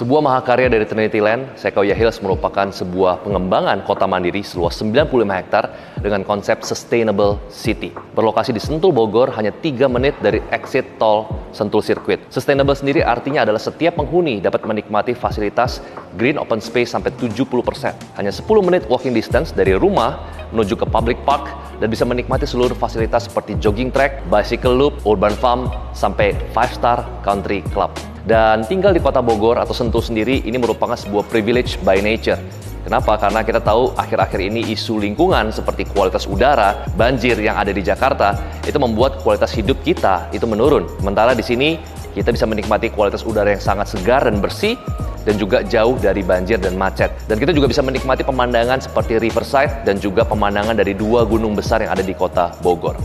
Sebuah mahakarya dari Trinity Land, Sequoia Hills merupakan sebuah pengembangan kota mandiri seluas 95 hektar dengan konsep Sustainable City. Berlokasi di Sentul, Bogor, hanya 3 menit dari exit tol Sentul Circuit. Sustainable sendiri artinya adalah setiap penghuni dapat menikmati fasilitas green open space sampai 70%. Hanya 10 menit walking distance dari rumah menuju ke public park dan bisa menikmati seluruh fasilitas seperti jogging track, bicycle loop, urban farm, sampai 5-star country club. Dan tinggal di kota Bogor atau Sentul sendiri ini merupakan sebuah privilege by nature. Kenapa? Karena kita tahu akhir-akhir ini isu lingkungan seperti kualitas udara, banjir yang ada di Jakarta itu membuat kualitas hidup kita itu menurun. Sementara di sini kita bisa menikmati kualitas udara yang sangat segar dan bersih dan juga jauh dari banjir dan macet. Dan kita juga bisa menikmati pemandangan seperti Riverside dan juga pemandangan dari 2 gunung besar yang ada di kota Bogor.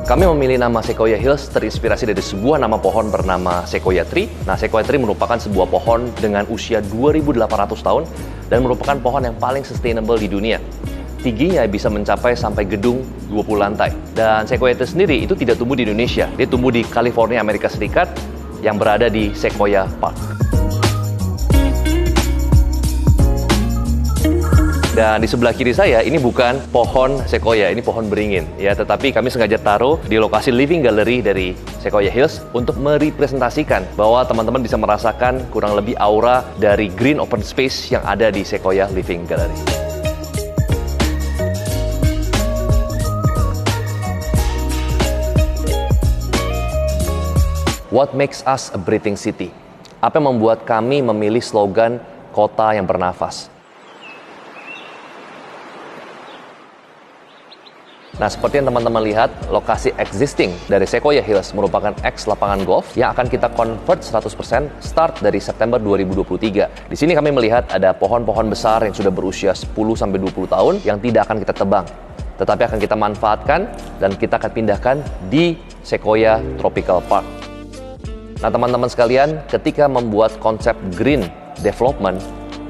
Kami memilih nama Sequoia Hills terinspirasi dari sebuah nama pohon bernama Sequoia Tree. Nah, Sequoia Tree merupakan sebuah pohon dengan usia 2.800 tahun dan merupakan pohon yang paling sustainable di dunia. Tingginya bisa mencapai sampai gedung 20 lantai. Dan Sequoia Tree sendiri itu tidak tumbuh di Indonesia. Dia tumbuh di California, Amerika Serikat yang berada di Sequoia Park. Dan di sebelah kiri saya, ini bukan pohon Sequoia, ini pohon beringin. Ya, tetapi kami sengaja taruh di lokasi living gallery dari Sequoia Hills untuk merepresentasikan bahwa teman-teman bisa merasakan kurang lebih aura dari green open space yang ada di Sequoia Living Gallery. What makes us a breathing city? Apa yang membuat kami memilih slogan kota yang bernafas? Nah, seperti yang teman-teman lihat, lokasi existing dari Sequoia Hills merupakan lapangan golf yang akan kita convert 100% start dari September 2023. Di sini kami melihat ada pohon-pohon besar yang sudah berusia 10-20 tahun yang tidak akan kita tebang, tetapi akan kita manfaatkan dan kita akan pindahkan di Sequoia Tropical Park. Nah, teman-teman sekalian, ketika membuat konsep green development,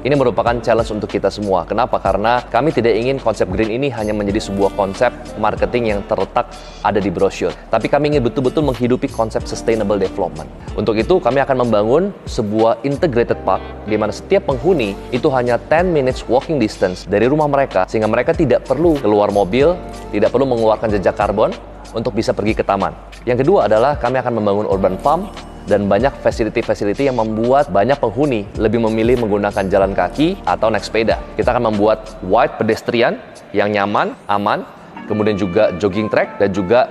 ini merupakan challenge untuk kita semua. Kenapa? Karena kami tidak ingin konsep green ini hanya menjadi sebuah konsep marketing yang terletak ada di brosur. Tapi kami ingin betul-betul menghidupi konsep sustainable development. Untuk itu, kami akan membangun sebuah integrated park di mana setiap penghuni itu hanya 10 minutes walking distance dari rumah mereka, sehingga mereka tidak perlu keluar mobil, tidak perlu mengeluarkan jejak karbon untuk bisa pergi ke taman. Yang kedua adalah kami akan membangun urban farm dan banyak facility-facility yang membuat banyak penghuni lebih memilih menggunakan jalan kaki atau naik sepeda. Kita akan membuat wide pedestrian yang nyaman, aman, kemudian juga jogging track dan juga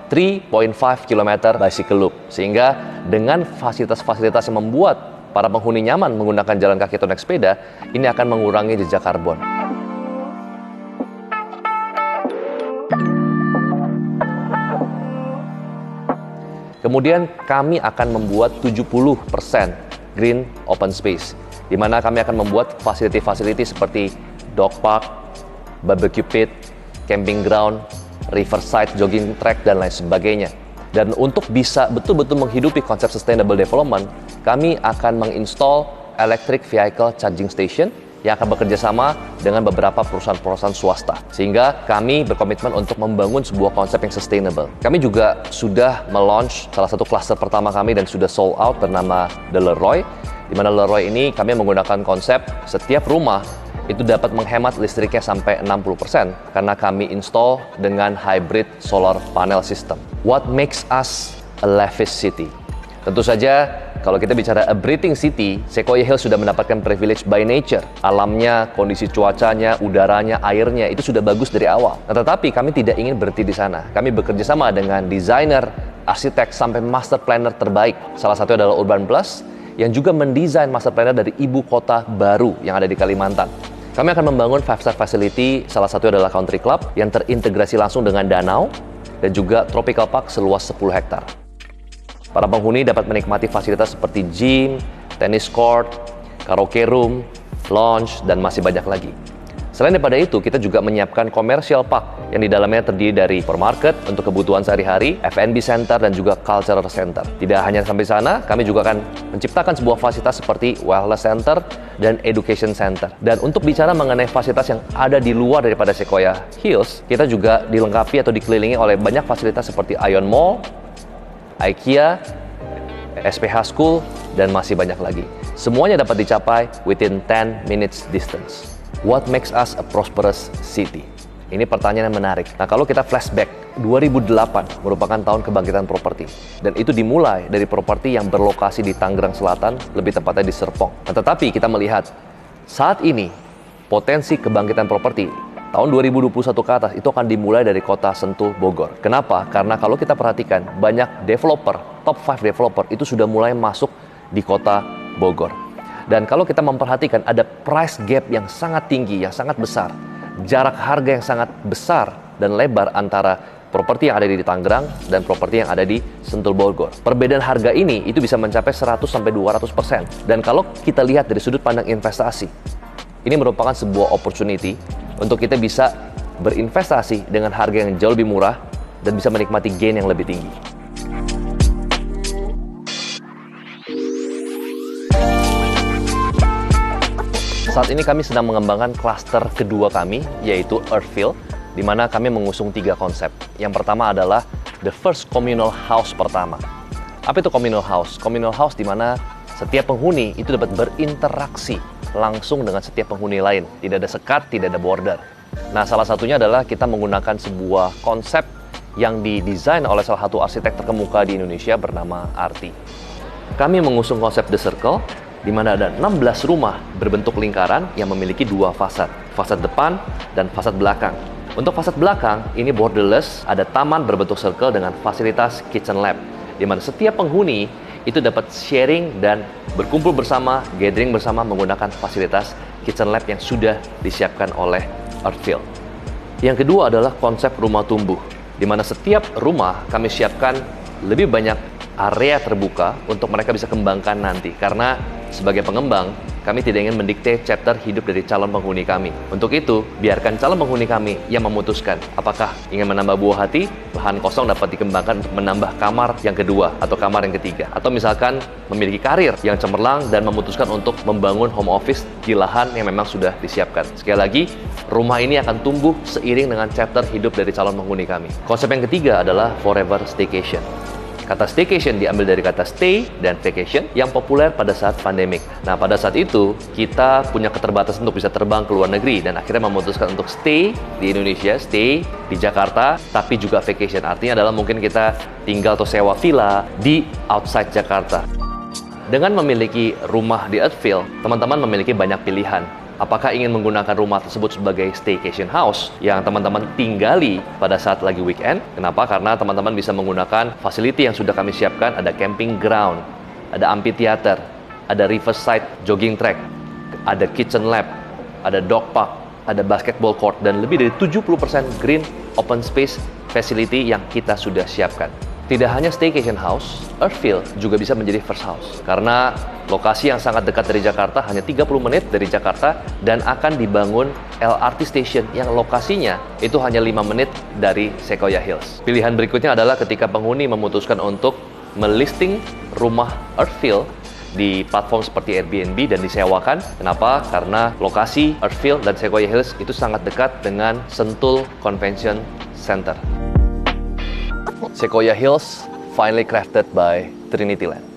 3.5 km bicycle loop. Sehingga dengan fasilitas-fasilitas yang membuat para penghuni nyaman menggunakan jalan kaki atau naik sepeda, ini akan mengurangi jejak karbon. Kemudian kami akan membuat 70% green open space, di mana kami akan membuat facility-facility seperti dog park, barbecue pit, camping ground, riverside, jogging track, dan lain sebagainya. Dan untuk bisa betul-betul menghidupi konsep sustainable development, kami akan menginstall electric vehicle charging station yang akan bekerja sama dengan beberapa perusahaan-perusahaan swasta. Sehingga kami berkomitmen untuk membangun sebuah konsep yang sustainable. Kami juga sudah melaunch salah satu klaster pertama kami dan sudah sold out bernama The Leroy. Di mana Leroy ini kami menggunakan konsep setiap rumah itu dapat menghemat listriknya sampai 60% karena kami install dengan hybrid solar panel system. What makes us a lavish city? Tentu saja, kalau kita bicara a breathing city, Sequoia Hills sudah mendapatkan privilege by nature. Alamnya, kondisi cuacanya, udaranya, airnya, itu sudah bagus dari awal. Nah, tetapi kami tidak ingin berhenti di sana. Kami bekerja sama dengan desainer, arsitek, sampai master planner terbaik. Salah satu adalah Urban Plus, yang juga mendesain master planner dari ibu kota baru yang ada di Kalimantan. Kami akan membangun 5-star facility, salah satu adalah country club, yang terintegrasi langsung dengan danau, dan juga tropical park seluas 10 hektar. Para penghuni dapat menikmati fasilitas seperti gym, tennis court, karaoke room, lounge, dan masih banyak lagi. Selain daripada itu, kita juga menyiapkan commercial park yang di dalamnya terdiri dari supermarket untuk kebutuhan sehari-hari, F&B center, dan juga cultural center. Tidak hanya sampai sana, kami juga akan menciptakan sebuah fasilitas seperti wellness center dan education center. Dan untuk bicara mengenai fasilitas yang ada di luar daripada Sequoia Hills, kita juga dilengkapi atau dikelilingi oleh banyak fasilitas seperti Ion Mall, IKEA, SPH School, dan masih banyak lagi. Semuanya dapat dicapai within 10 minutes distance. What makes us a prosperous city? Ini pertanyaan yang menarik. Nah, kalau kita flashback, 2008 merupakan tahun kebangkitan properti. Dan itu dimulai dari properti yang berlokasi di Tangerang Selatan, lebih tepatnya di Serpong. Nah, tetapi kita melihat, saat ini, potensi kebangkitan properti tahun 2021 ke atas itu akan dimulai dari kota Sentul, Bogor. Kenapa? Karena kalau kita perhatikan, banyak developer, top 5 developer itu sudah mulai masuk di kota Bogor. Dan kalau kita memperhatikan, ada price gap yang sangat tinggi, yang sangat besar. Jarak harga yang sangat besar dan lebar antara properti yang ada di Tangerang dan properti yang ada di Sentul, Bogor. Perbedaan harga ini itu bisa mencapai 100-200%. Dan kalau kita lihat dari sudut pandang investasi, ini merupakan sebuah opportunity untuk kita bisa berinvestasi dengan harga yang jauh lebih murah dan bisa menikmati gain yang lebih tinggi. Saat ini kami sedang mengembangkan klaster kedua kami, yaitu Earthfield, di mana kami mengusung 3 konsep. Yang pertama adalah the first communal house pertama. Apa itu communal house? Communal house di mana setiap penghuni itu dapat berinteraksi langsung dengan setiap penghuni lain. Tidak ada sekat, tidak ada border. Nah, salah satunya adalah kita menggunakan sebuah konsep yang didesain oleh salah satu arsitek terkemuka di Indonesia bernama Arti. Kami mengusung konsep The Circle, di mana ada 16 rumah berbentuk lingkaran yang memiliki 2 fasad. Fasad depan dan fasad belakang. Untuk fasad belakang, ini borderless, ada taman berbentuk circle dengan fasilitas kitchen lab, di mana setiap penghuni itu dapat sharing dan berkumpul bersama, gathering bersama menggunakan fasilitas kitchen lab yang sudah disiapkan oleh Earthfield. Yang kedua adalah konsep rumah tumbuh, di mana setiap rumah kami siapkan lebih banyak area terbuka untuk mereka bisa kembangkan nanti. Karena sebagai pengembang, kami tidak ingin mendikte chapter hidup dari calon penghuni kami. Untuk itu, biarkan calon penghuni kami yang memutuskan apakah ingin menambah buah hati, lahan kosong dapat dikembangkan untuk menambah kamar yang kedua atau kamar yang ketiga. Atau misalkan memiliki karir yang cemerlang dan memutuskan untuk membangun home office di lahan yang memang sudah disiapkan. Sekali lagi, rumah ini akan tumbuh seiring dengan chapter hidup dari calon penghuni kami. Konsep yang ketiga adalah forever staycation. Kata staycation diambil dari kata stay dan vacation yang populer pada saat pandemik. Nah, pada saat itu kita punya keterbatasan untuk bisa terbang ke luar negeri dan akhirnya memutuskan untuk stay di Indonesia, stay di Jakarta, tapi juga vacation. Artinya adalah mungkin kita tinggal atau sewa villa di outside Jakarta. Dengan memiliki rumah di Earthfield, teman-teman memiliki banyak pilihan. Apakah ingin menggunakan rumah tersebut sebagai staycation house yang teman-teman tinggali pada saat lagi weekend? Kenapa? Karena teman-teman bisa menggunakan facility yang sudah kami siapkan. Ada camping ground, ada amphitheater, ada riverside jogging track, ada kitchen lab, ada dog park, ada basketball court, dan lebih dari 70% green open space facility yang kita sudah siapkan. Tidak hanya staycation house, Earthfield juga bisa menjadi first house. Karena lokasi yang sangat dekat dari Jakarta, hanya 30 menit dari Jakarta, dan akan dibangun LRT station yang lokasinya itu hanya 5 menit dari Sequoia Hills. Pilihan berikutnya adalah ketika penghuni memutuskan untuk melisting rumah Earthfield di platform seperti Airbnb dan disewakan. Kenapa? Karena lokasi Earthfield dan Sequoia Hills itu sangat dekat dengan Sentul Convention Center. Sequoia Hills finally crafted by Trinity Land.